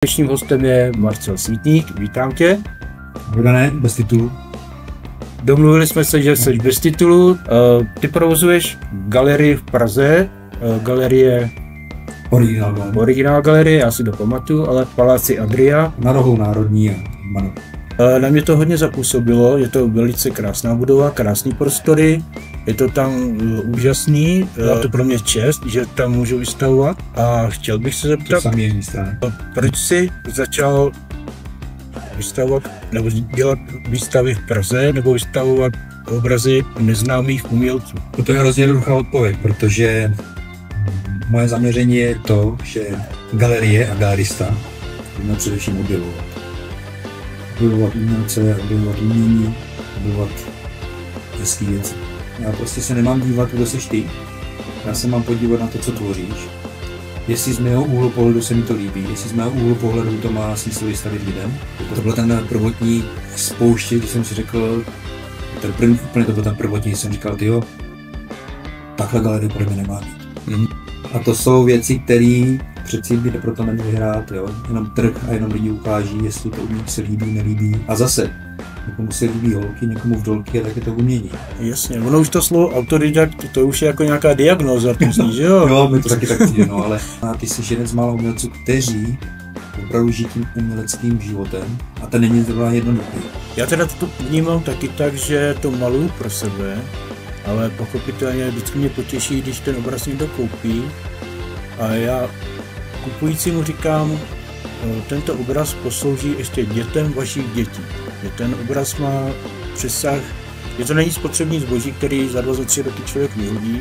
Dnešním hostem je Marcel Svítník, vítám tě. Bogdane, bez titulu. Domluvili jsme se, že jsi bez titulu. Ty provozuješ galerii v Praze, galerie Originál galerie, já si to pamatuju, ale v Paláci Adria. Na rohu Národní a Mano. Na mě to hodně zapůsobilo, je to velice krásná budova, krásný prostory, je to tam úžasný, je to pro mě čest, že tam můžu vystavovat a chtěl bych se zeptat, proč jsi začal vystavovat nebo dělat výstavy v Praze nebo vystavovat obrazy neznámých umělců? To je hrozně jednoduchá odpověď, protože moje zaměření je to, že galerie a galerista má především objevovat. Objevovat umělce, objevovat umění, objevovat hezký věci. Já prostě se nemám dívat, kdo jsi ty. Já se mám podívat na to, co tvoříš. Jestli z mého úhlu pohledu se mi to líbí, jestli z mého úhlu pohledu to má smysl vystavit lidem. To byl ten prvotní spouště, když jsem si řekl, úplně to byl ten prvotní, když jsem říkal, tyjo, takhle galerie pro mě nemá být. A to jsou věci, které přeci by proto neměli hrát, jo? Jenom trh a jenom lidi ukáží, jestli to umění se líbí, nelíbí. A zase, někomu se líbí holky, někomu vdolky a tak je to umění. Jasně, ono už to slovo autodidakt, to už je jako nějaká diagnóza, myslíš, že jo? Jo, my to taky tak cítíme, no, ale ty jsi jeden z mála umělců, kteří opravdu žijí tím uměleckým životem a ten není zrovna jednoduchý. Já teda to vnímám taky tak, že to maluju pro sebe, ale pochopitelně vždycky mě potěší, když ten obraz někdo koupí a já kupujícímu říkám, tento obraz poslouží ještě dětem vašich dětí. Že ten obraz má přesah, že to není spotřební zboží, který za 2-3 roky člověk vyhodí.